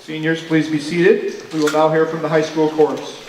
Seniors, please be seated. We will now hear from the high school chorus.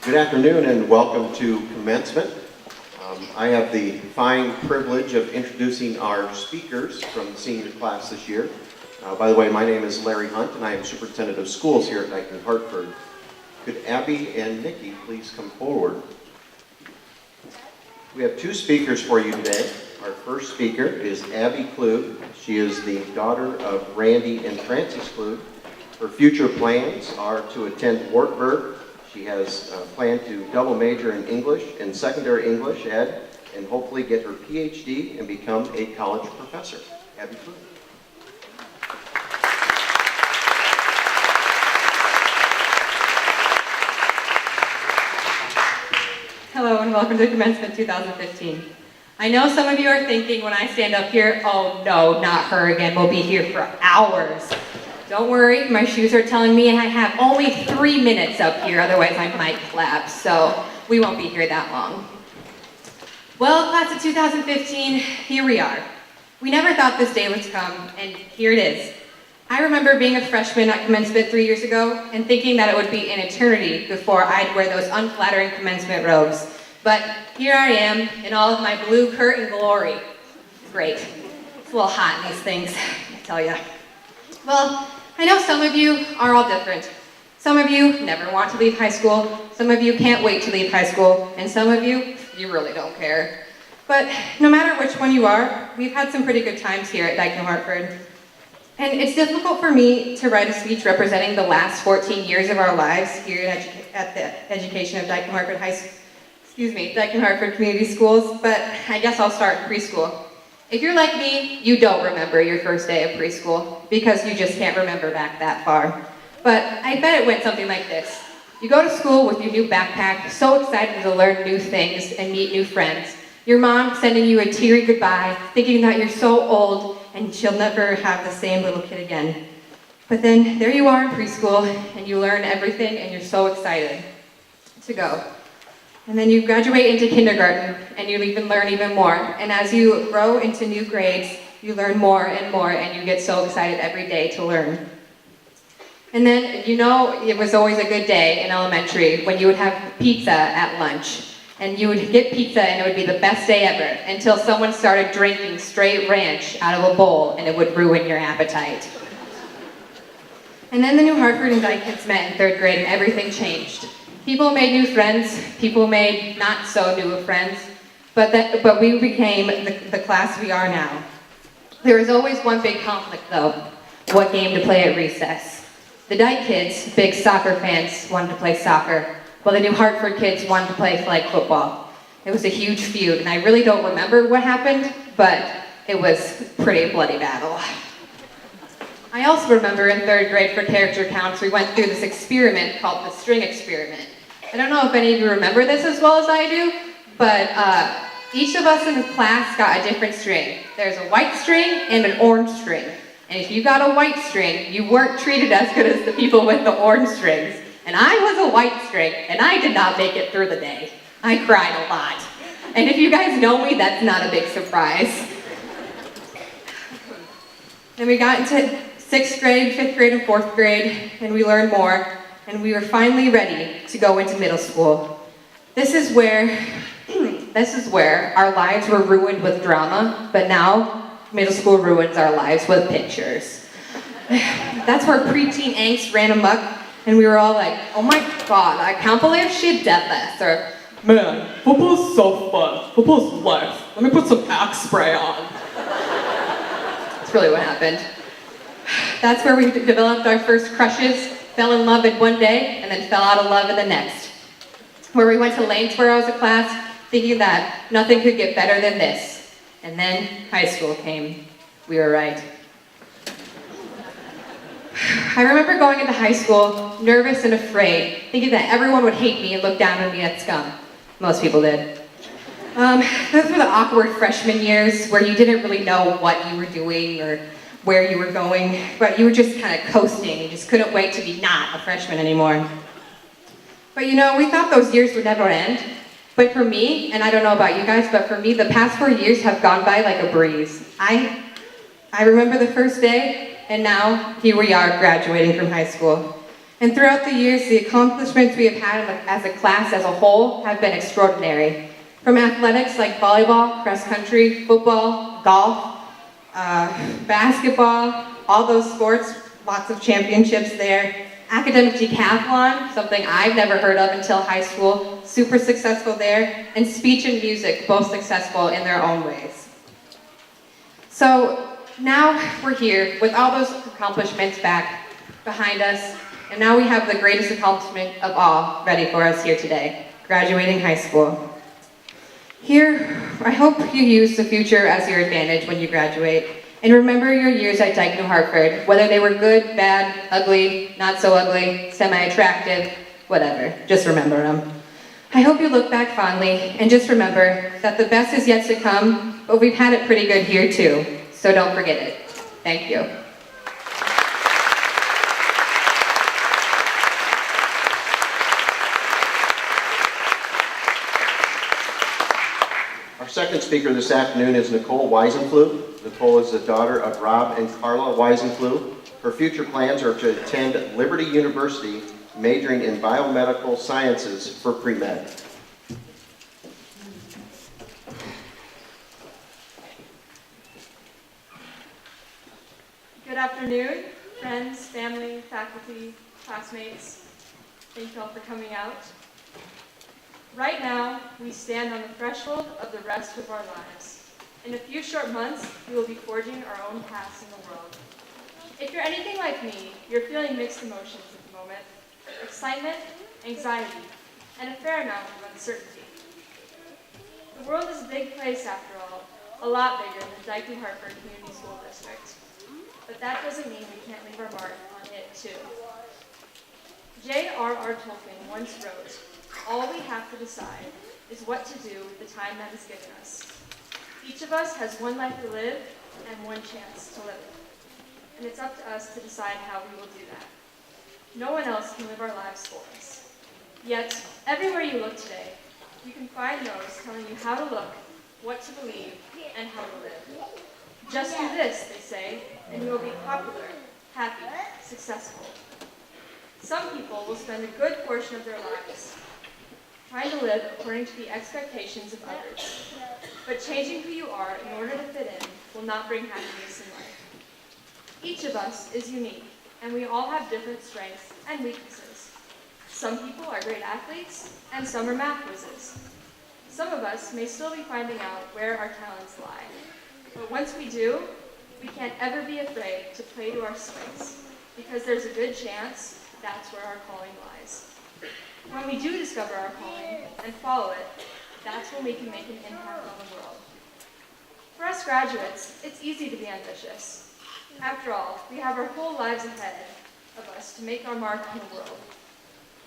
Good afternoon and welcome to commencement. I have the fine privilege of introducing our speakers from the senior class this year. By the way, my name is Larry Hunt and I am Superintendent of Schools here at Dayton Hartford. Could Abby and Nikki please come forward? We have two speakers for you today. Our first speaker is Abby Klug. She is the daughter of Randy and Frances Klug. Her future plans are to attend Wartburg. She has planned to double major in English and secondary English ed and hopefully get her PhD and become a college professor. Abby Klug. Hello and welcome to Commencement 2015. I know some of you are thinking when I stand up here, oh no, not her again, we'll be here for hours. Don't worry, my shoes are telling me I have only 3 minutes up here, otherwise I might collapse, so we won't be here that long. Well, class of 2015, here we are. We never thought this day would come, and here it is. I remember being a freshman at commencement 3 years ago and thinking that it would be an eternity before I'd wear those unflattering commencement robes. But here I am in all of my blue curtain glory. Great. It's a little hot in these things, I tell ya. Well, I know some of you are all different. Some of you never want to leave high school, some of you can't wait to leave high school, and some of you really don't care. But no matter which one you are, we've had some pretty good times here at Dayton Hartford. And it's difficult for me to write a speech representing the last 14 years of our lives here at the education of Dayton Hartford Dayton Hartford Community Schools, but I guess I'll start in preschool. If you're like me, you don't remember your first day of preschool because you just can't remember back that far. But I bet it went something like this. You go to school with your new backpack, so excited to learn new things and meet new friends. Your mom sending you a teary goodbye, thinking that you're so old and she'll never have the same little kid again. But then there you are in preschool and you learn everything and you're so excited to go. And then you graduate into kindergarten and you learn even more. And as you grow into new grades, you learn more and you get so excited every day to learn. And then, you know, it was always a good day in elementary when you would have pizza at lunch. And you would get pizza and it would be the best day ever until someone started drinking straight ranch out of a bowl and it would ruin your appetite. And then the New Hartford and Dike kids met in 3rd grade and everything changed. People made new friends, people made not so new friends, but we became the class we are now. There was always one big conflict though, what game to play at recess. The Dike kids, big soccer fans, wanted to play soccer, while the New Hartford kids wanted to play flag football. It was a huge feud, and I really don't remember what happened, but it was a pretty bloody battle. I also remember in 3rd grade for character counts, we went through this experiment called the string experiment. I don't know if any of you remember this as well as I do, but each of us in the class got a different string. There's a white string and an orange string. And if you got a white string, you weren't treated as good as the people with the orange strings. And I was a white string, and I did not make it through the day. I cried a lot. And if you guys know me, that's not a big surprise. Then we got into 6th grade, 5th grade, and 4th grade, and we learned more, and we were finally ready to go into middle school. This is where our lives were ruined with drama, but now middle school ruins our lives with pictures. That's where preteen angst ran amok. And we were all like, oh my god, I can't believe she did this, or, man, football's so fun. Football's life. Let me put some Axe spray on. that's really what happened. That's where we developed our first crushes, fell in love in one day, and then fell out of love in the next. Where we went to Lanesboro as a class, thinking that nothing could get better than this. And then high school came. We were right. I remember going into high school, nervous and afraid, thinking that everyone would hate me and look down on me as scum. Most people did. Those were the awkward freshman years where you didn't really know what you were doing or where you were going, but you were just kind of coasting. You just couldn't wait to be not a freshman anymore. But you know, we thought those years would never end. But for me, and I don't know about you guys, but for me, the past 4 years have gone by like a breeze. I remember the first day, and now here we are graduating from high school. And throughout the years, the accomplishments we have had as a class as a whole have been extraordinary. From athletics like volleyball, cross country, football, golf, basketball, all those sports, lots of championships there. Academic decathlon, something I've never heard of until high school, super successful there. And speech and music, both successful in their own ways. So now we're here with all those accomplishments back behind us, and now we have the greatest accomplishment of all ready for us here today, graduating high school. Here, I hope you use the future as your advantage when you graduate, and remember your years at Dyke New Hartford, whether they were good, bad, ugly, not so ugly, semi-attractive, whatever, just remember them. I hope you look back fondly, and just remember that the best is yet to come, but we've had it pretty good here too, so don't forget it. Thank you. Our second speaker this afternoon is Nicole Weisenflug. Nicole is the daughter of Rob and Carla Weisenflug. Her future plans are to attend Liberty University, majoring in biomedical sciences for pre-med. Good afternoon, friends, family, faculty, classmates. Thank you all for coming out. Right now, we stand on the threshold of the rest of our lives. In a few short months, we will be forging our own paths in the world. If you're anything like me, you're feeling mixed emotions at the moment. Excitement, anxiety, and a fair amount of uncertainty. The world is a big place after all, a lot bigger than Dyke New Hartford Community School District. But that doesn't mean we can't leave our mark on it too. J.R.R. Tolkien once wrote, "All we have to decide is what to do with the time that is given us. Each of us has one life to live and one chance to live it. And it's up to us to decide how we will do that. No one else can live our lives for us. Yet, everywhere you look today, you can find those telling you how to look, what to believe, and how to live. Just do this, they say, and you will be popular, happy, successful. Some people will spend a good portion of their lives trying to live according to the expectations of others. But changing who you are in order to fit in will not bring happiness in life. Each of us is unique, and we all have different strengths and weaknesses. Some people are great athletes, and some are math whizzes. Some of us may still be finding out where our talents lie. But once we do, we can't ever be afraid to play to our strengths, because there's a good chance that's where our calling lies. When we do discover our calling and follow it, that's when we can make an impact on the world. For us graduates, it's easy to be ambitious. After all, we have our whole lives ahead of us to make our mark on the world.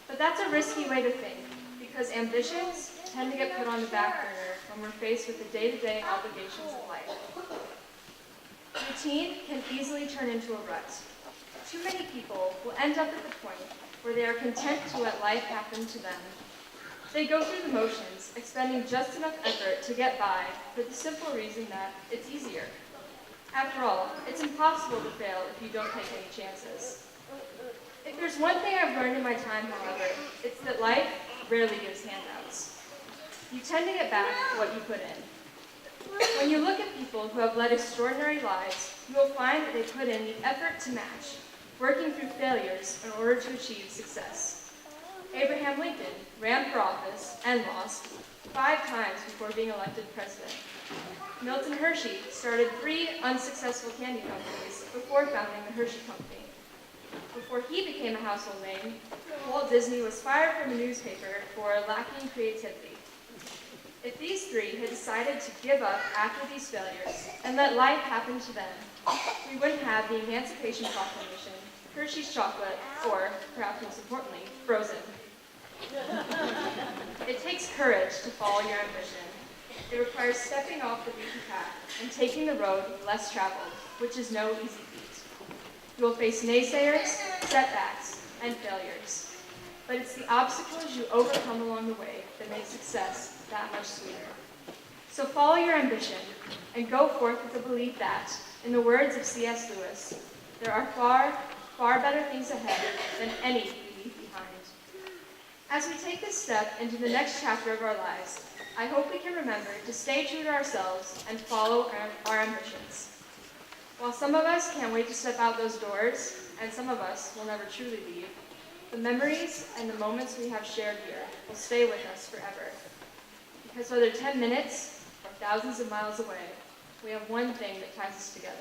But that's a risky way to think, because ambitions tend to get put on the back burner when we're faced with the day-to-day obligations of life. Routine can easily turn into a rut. Too many people will end up at the point where they are content to let life happen to them. They go through the motions, expending just enough effort to get by for the simple reason that it's easier. After all, it's impossible to fail if you don't take any chances. If there's one thing I've learned in my time, however, it's that life rarely gives handouts. You tend to get back what you put in. When you look at people who have led extraordinary lives, you will find that they put in the effort to match, working through failures in order to achieve success. Abraham Lincoln ran for office and lost 5 times before being elected president. Milton Hershey started 3 unsuccessful candy companies before founding the Hershey Company. Before he became a household name, Walt Disney was fired from a newspaper for lacking creativity. If these 3 had decided to give up after these failures and let life happen to them, we wouldn't have the Emancipation Proclamation, Hershey's chocolate, or, perhaps most importantly, Frozen. It takes courage to follow your ambition. It requires stepping off the beaten path and taking the road less traveled, which is no easy feat. You will face naysayers, setbacks, and failures. But it's the obstacles you overcome along the way that make success that much sweeter. So follow your ambition and go forth with the belief that, in the words of C.S. Lewis, there are far, far better things ahead than any we leave behind. As we take this step into the next chapter of our lives, I hope we can remember to stay true to ourselves and follow our ambitions. While some of us can't wait to step out those doors, and some of us will never truly leave, the memories and the moments we have shared here will stay with us forever. Because whether 10 minutes or thousands of miles away, we have one thing that ties us together.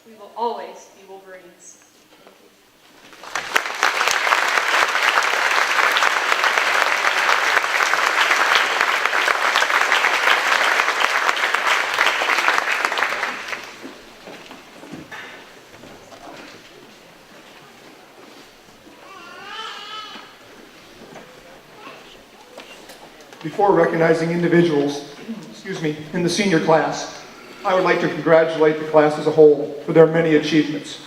We will always be Wolverines. Thank you. Before recognizing individuals, in the senior class, I would like to congratulate the class as a whole for their many achievements.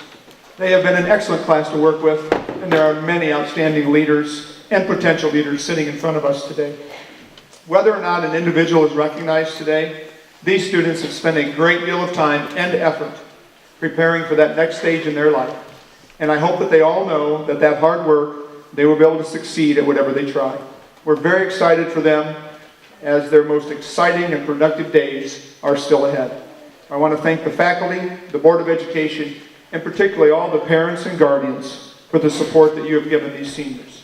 They have been an excellent class to work with, and there are many outstanding leaders and potential leaders sitting in front of us today. Whether or not an individual is recognized today, these students have spent a great deal of time and effort preparing for that next stage in their life. And I hope that they all know that that hard work, they will be able to succeed at whatever they try. We're very excited for them as their most exciting and productive days are still ahead. I want to thank the faculty, the Board of Education, and particularly all the parents and guardians for the support that you have given these seniors.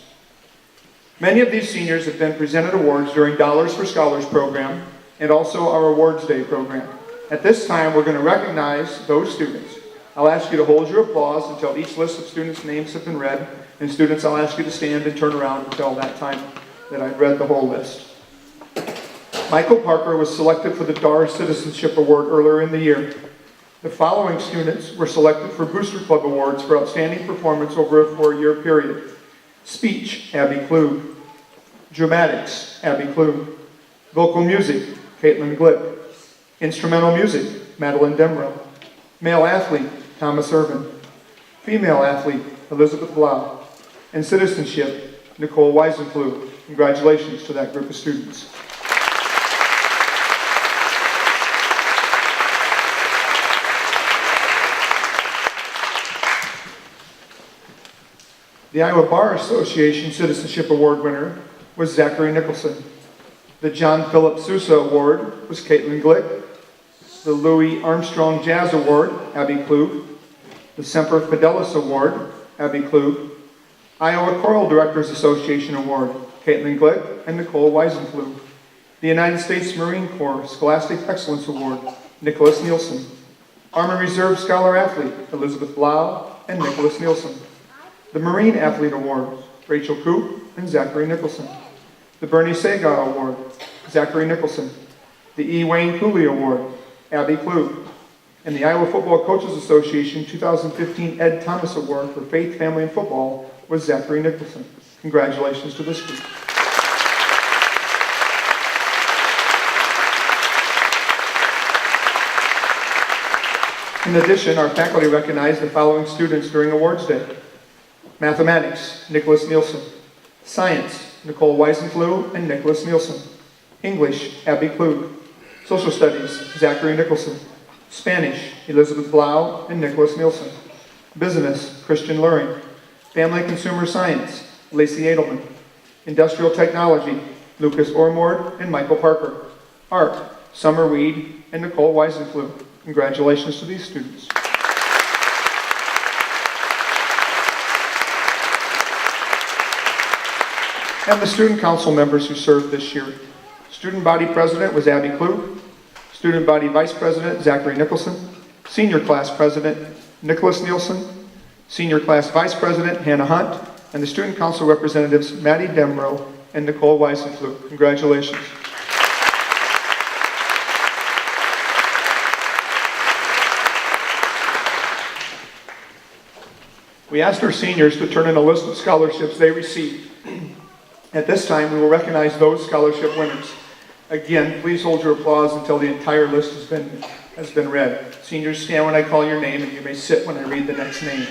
Many of these seniors have been presented awards during Dollars for Scholars program and also our Awards Day program. At this time, we're going to recognize those students. I'll ask you to hold your applause until each list of students' names have been read, and students, I'll ask you to stand and turn around until that time that I've read the whole list. Michael Parker was selected for the DAR Citizenship Award earlier in the year. The following students were selected for Booster Club Awards for outstanding performance over a 4-year period. Speech, Abby Klug. Dramatics, Abby Klug. Vocal music, Caitlin Glick. Instrumental music, Madeline Demrow. Male athlete, Thomas Irvin. Female athlete, Elizabeth Blau. And citizenship, Nicole Weisenflug. Congratulations to that group of students. The Iowa Bar Association Citizenship Award winner was Zachary Nicholson. The John Philip Sousa Award was Caitlin Glick. The Louis Armstrong Jazz Award, Abby Klug. The Semper Fidelis Award, Abby Klug. Iowa Choral Directors Association Award, Caitlin Glick and Nicole Weisenflug. The United States Marine Corps Scholastic Excellence Award, Nicholas Nielsen. Army Reserve Scholar Athlete, Elizabeth Blau and Nicholas Nielsen. The Marine Athlete Award, Rachel Koop and Zachary Nicholson. The Bernie Sagar Award, Zachary Nicholson. The E. Wayne Cooley Award, Abby Klug. And the Iowa Football Coaches Association 2015 Ed Thomas Award for Faith, Family, and Football was Zachary Nicholson. Congratulations to this group. In addition, our faculty recognized the following students during Awards Day. Mathematics, Nicholas Nielsen. Science, Nicole Weisenflug and Nicholas Nielsen. English, Abby Klug. Social Studies, Zachary Nicholson. Spanish, Elizabeth Blau and Nicholas Nielsen. Business, Christian Luring. Family Consumer Science, Lacey Edelman. Industrial Technology, Lucas Ormord and Michael Parker. Art, Summer Weed and Nicole Weisenflug. Congratulations to these students. And the student council members who served this year. Student body president was Abby Klug. Student body vice president, Zachary Nicholson. Senior class president, Nicholas Nielsen. Senior class vice president, Hannah Hunt. And the student council representatives, Maddie Demrow and Nicole Weisenflug. Congratulations. We asked our seniors to turn in a list of scholarships they received. At this time, we will recognize those scholarship winners. Again, please hold your applause until the entire list has been read. Seniors, stand when I call your name, and you may sit when I read the next name.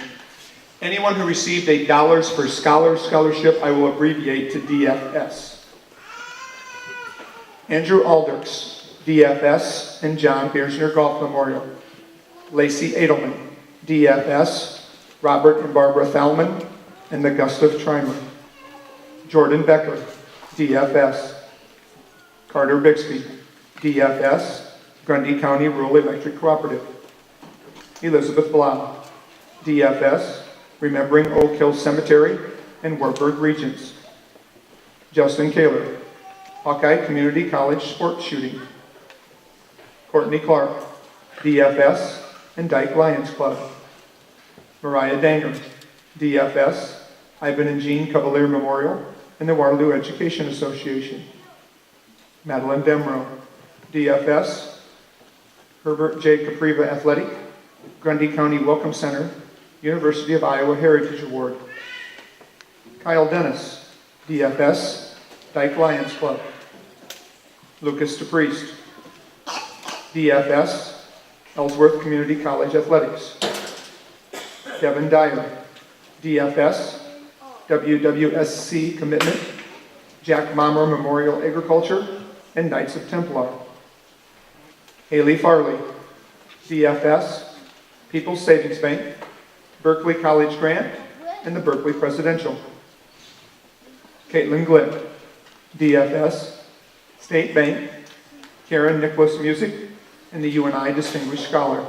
Anyone who received a Dollars for Scholars scholarship, I will abbreviate to DFS. Andrew Aldrich, DFS, and John Biersner Golf Memorial. Lacey Edelman, DFS. Robert and Barbara Thalman, and the Gustav Trimer. Jordan Becker, DFS. Carter Bixby, DFS, Grundy County Rural Electric Cooperative. Elizabeth Blau, DFS, Remembering Oak Hill Cemetery and Wartburg Regents. Justin Kaler, Hawkeye Community College Sports Shooting. Courtney Clark, DFS, and Dyke Lions Club. Mariah Danger, DFS, Ivan and Jean Cavalier Memorial and the Waterloo Education Association. Madeline Demro, DFS, Herbert J. Capriva Athletic, Grundy County Welcome Center, University of Iowa Heritage Award. Kyle Dennis, DFS, Dyke Lions Club. Lucas DePriest, DFS, Ellsworth Community College Athletics. Devin Dyer, DFS, WWSC Commitment, Jack Mommer Memorial Agriculture, and Knights of Templar. Haley Farley, DFS, People's Savings Bank, Berkeley College Grant, and the Berkeley Presidential. Caitlin Glick, DFS, State Bank, Karen Nicholas Music, and the UNI Distinguished Scholar.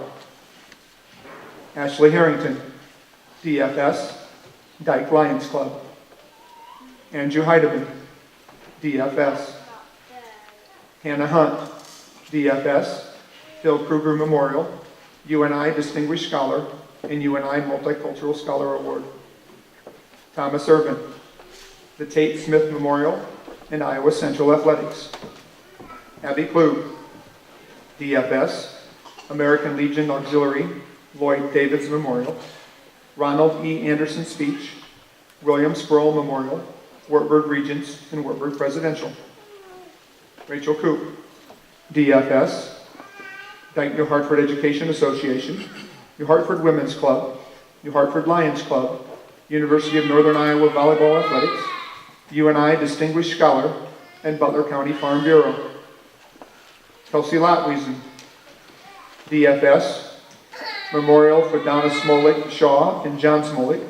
Ashley Harrington, DFS, Dyke Lions Club. Andrew Heidemann, DFS. Hannah Hunt, DFS, Phil Kruger Memorial, UNI Distinguished Scholar, and UNI Multicultural Scholar Award. Thomas Irvin, the Tate Smith Memorial, and Iowa Central Athletics. Abby Klug, DFS, American Legion Auxiliary, Lloyd Davids Memorial, Ronald E. Anderson Speech, William Sproul Memorial, Wartburg Regents, and Wartburg Presidential. Rachel Coop, DFS, Dyke New Hartford Education Association, New Hartford Women's Club, New Hartford Lions Club, University of Northern Iowa Volleyball Athletics, UNI Distinguished Scholar, and Butler County Farm Bureau. Kelsey Lotwiesen, DFS, Memorial for Donna Smolik Shaw and John Smolik,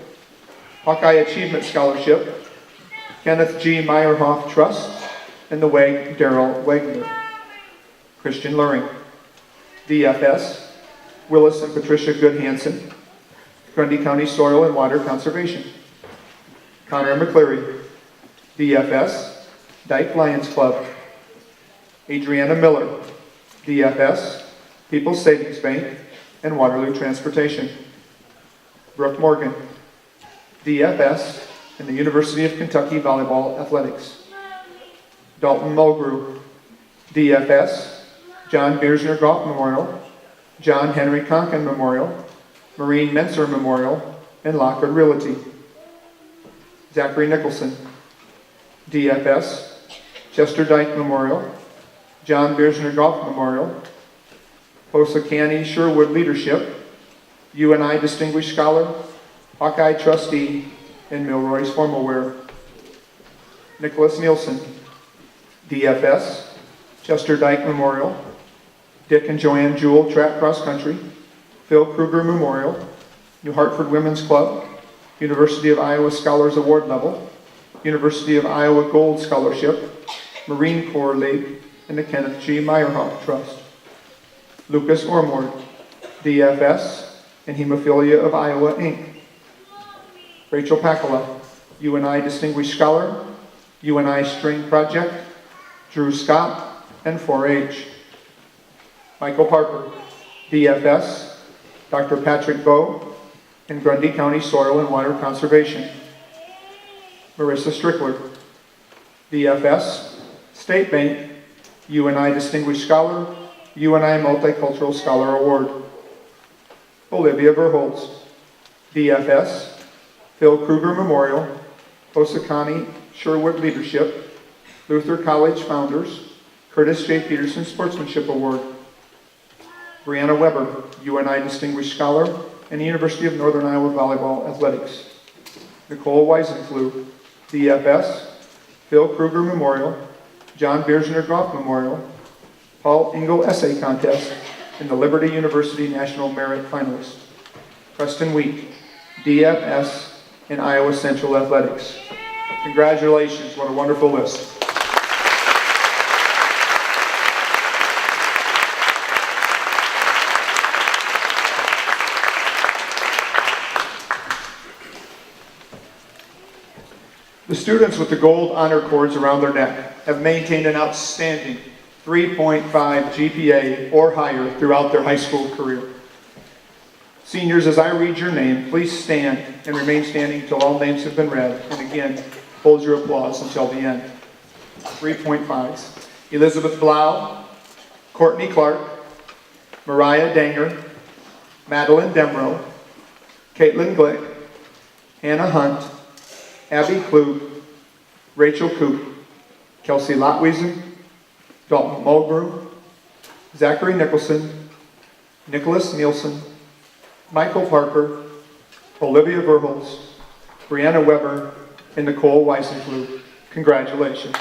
Hawkeye Achievement Scholarship, Kenneth G. Meyerhoff Trust, and the Weg Darrell Wegner. Christian Luring, DFS, Willis and Patricia Good Hansen, Grundy County Soil and Water Conservation. Connor McCleary, DFS, Dyke Lions Club. Adriana Miller, DFS, People's Savings Bank, and Waterloo Transportation. Brooke Morgan, DFS, and the University of Kentucky Volleyball Athletics. Dalton Mulgrew, DFS, John Biersner Golf Memorial, John Henry Conkin Memorial, Marine Menser Memorial, and Lockwood Realty. Zachary Nicholson, DFS, Chester Dyke Memorial, John Biersner Golf Memorial, Posacani Sherwood Leadership, UNI Distinguished Scholar, Hawkeye Trustee, and Milroy's Formal Wear. Nicholas Nielsen, DFS, Chester Dyke Memorial, Dick and Joanne Jewell Track Cross Country, Phil Kruger Memorial, New Hartford Women's Club, University of Iowa Scholars Award Level, University of Iowa Gold Scholarship, Marine Corps League, and the Kenneth G. Meyerhoff Trust. Lucas Ormord, DFS, and Hemophilia of Iowa, Inc. Rachel Pakala, UNI Distinguished Scholar, UNI String Project, Drew Scott, and 4-H. Michael Parker, DFS, Dr. Patrick Bowe, and Grundy County Soil and Water Conservation. Marissa Strickler, DFS, State Bank, UNI Distinguished Scholar, UNI Multicultural Scholar Award. Olivia Verholtz, DFS, Phil Kruger Memorial, Posacani Sherwood Leadership, Luther College Founders, Curtis J. Peterson Sportsmanship Award. Brianna Weber, UNI Distinguished Scholar, and the University of Northern Iowa Volleyball Athletics. Nicole Weisenflug, DFS, Phil Kruger Memorial, John Biersner Golf Memorial, Paul Engel Essay Contest, and the Liberty University National Merit Finalist. Preston Wheat, DFS, and Iowa Central Athletics. Congratulations, what a wonderful list. The students with the gold honor cords around their neck have maintained an outstanding 3.5 GPA or higher throughout their high school career. Seniors, as I read your name, please stand and remain standing until all names have been read, and again, hold your applause until the end. 3.5s. Elizabeth Blau, Courtney Clark, Mariah Danger, Madeline Demrow, Caitlin Glick, Hannah Hunt, Abby Klug, Rachel Koop, Kelsey Lotwiesen, Dalton Mulgrew, Zachary Nicholson, Nicholas Nielsen, Michael Parker, Olivia Verholz, Brianna Weber, and Nicole Weisenflug. Congratulations.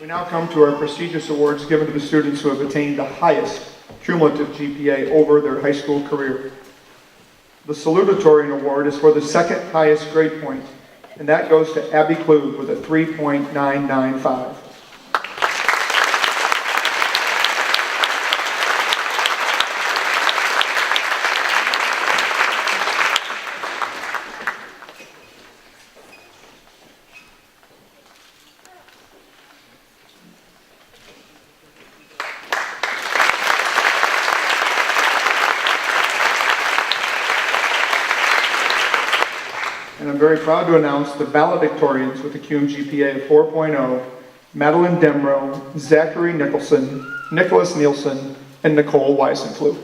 We now come to our prestigious awards given to the students who have attained the highest cumulative GPA over their high school career. The salutatorian award is for the second highest grade point, and that goes to Abby Klug with a 3.995. And I'm very proud to announce the valedictorians with a cum GPA of 4.0, Madeline Demrow, Zachary Nicholson, Nicholas Nielsen, and Nicole Weisenflug.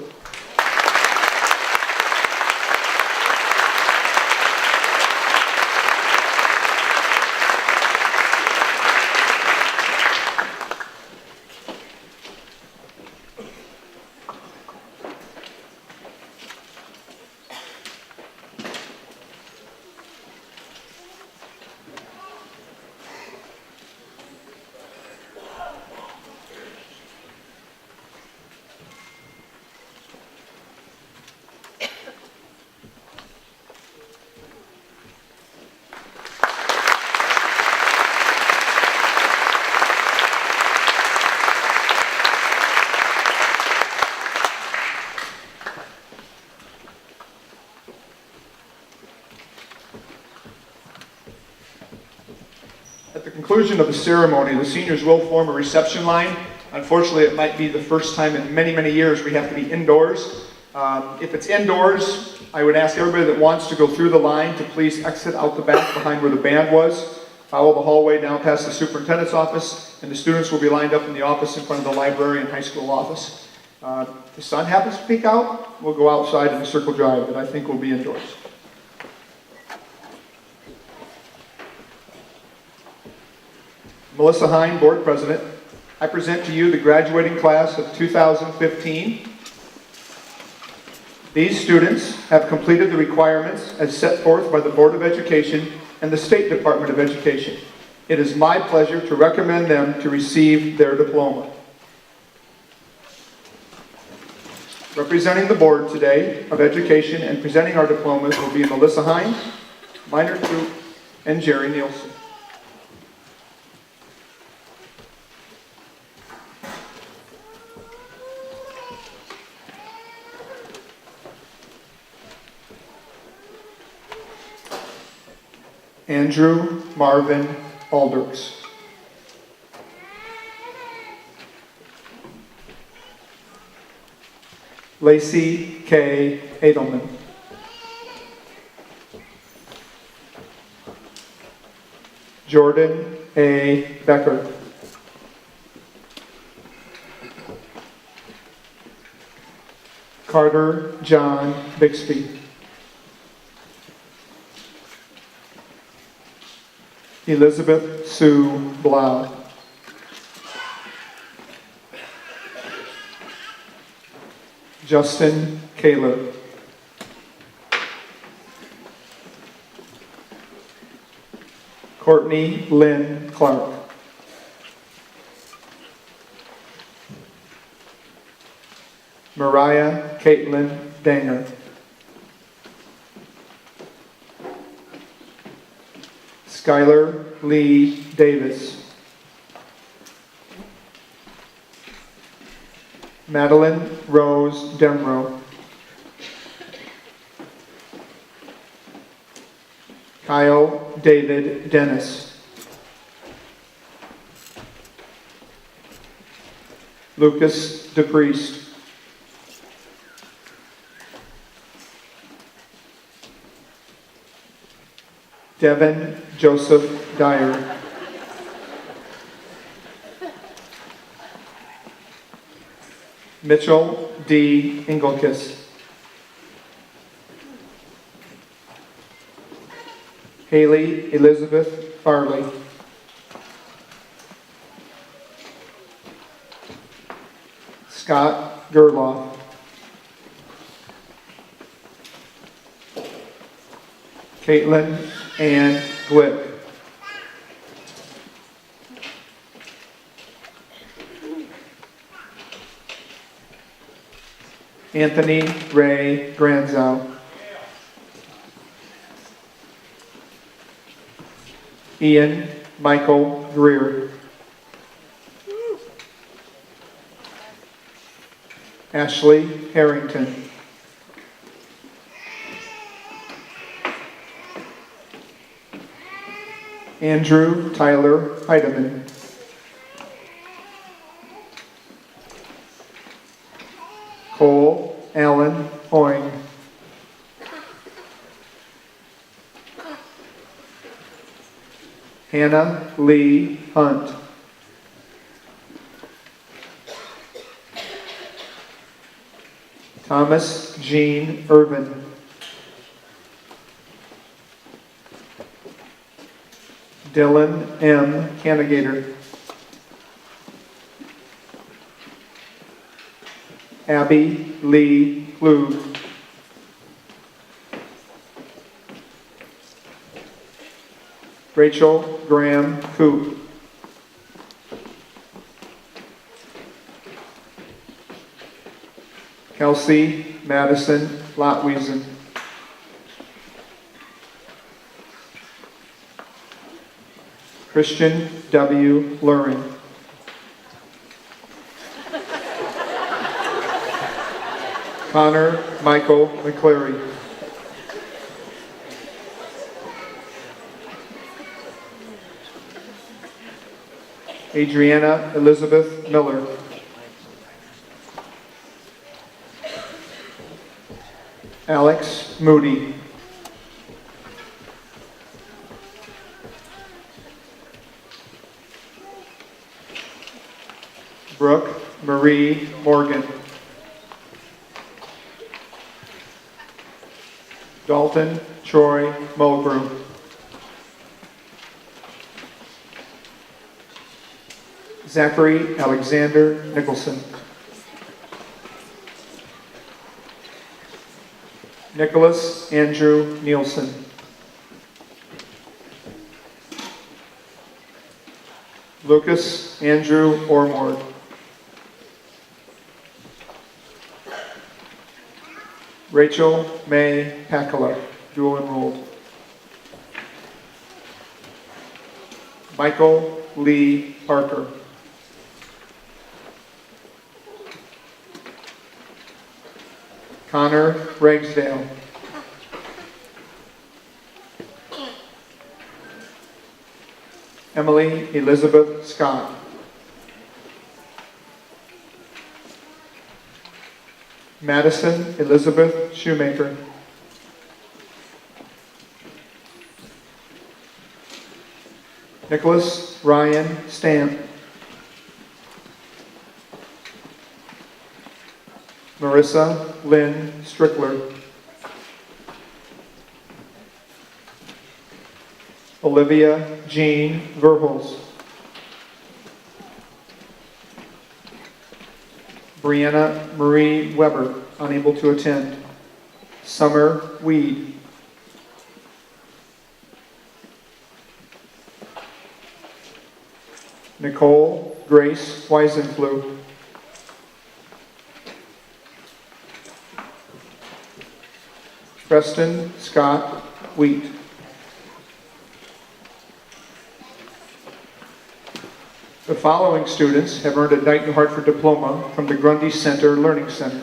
At the conclusion of the ceremony, the seniors will form a reception line. Unfortunately, it might be the first time in many, many years we have to be indoors. If it's indoors, I would ask everybody that wants to go through the line to please exit out the back behind where the band was. Follow the hallway down past the superintendent's office, and the students will be lined up in the office in front of the library and high school office. If the sun happens to peek out, we'll go outside in the circle drive, but I think we'll be indoors. Melissa Hine, Board President, I present to you the graduating class of 2015. These students have completed the requirements as set forth by the Board of Education and the State Department of Education. It is my pleasure to recommend them to receive their diploma. Representing the Board today of Education and presenting our diplomas will be Melissa Hine, Minor Koop, and Jerry Nielsen. Andrew Marvin Alders. Lacey K. Edelman. Jordan A. Becker. Carter John Bixby. Elizabeth Sue Blau. Justin Caleb. Courtney Lynn Clark. Mariah Caitlin Danger. Skylar Lee Davis. Madeline Rose Demro. Kyle David Dennis. Lucas DePriest. Devin Joseph Dyer. Mitchell D. Engelkis. Haley Elizabeth Farley. Scott Gerloff. Caitlin Ann Glick. Anthony Ray Granzow. Ian Michael Greer. Ashley Harrington. Andrew Tyler Heidemann. Cole Allen Hoying. Hannah Lee Hunt. Thomas Jean Irvin. Dylan M. Canigator. Abby Lee Klug. Rachel Graham Coop. Kelsey Madison Lotwiesen. Christian W. Luring. Connor Michael McCleary. Adriana Elizabeth Miller. Alex Moody. Brooke Marie Morgan. Dalton Troy Mulgrew. Zachary Alexander Nicholson. Nicholas Andrew Nielsen. Lucas Andrew Ormord. Rachel May Pacala, dual enrolled. Michael Lee Parker. Connor Ragsdale. Emily Elizabeth Scott. Madison Elizabeth Shoemaker. Nicholas Ryan Stamp. Marissa Lynn Strickler. Olivia Jean Verhulst. Brianna Marie Weber, unable to attend. Summer Weed. Nicole Grace Weisenflug. Preston Scott Wheat. The following students have earned a Knight in Hartford diploma from the Grundy Center Learning Center.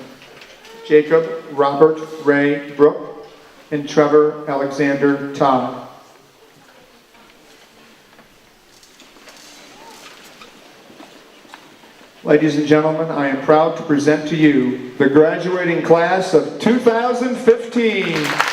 Jacob Robert Ray Brook and Trevor Alexander Todd. Ladies and gentlemen, I am proud to present to you the graduating class of 2015.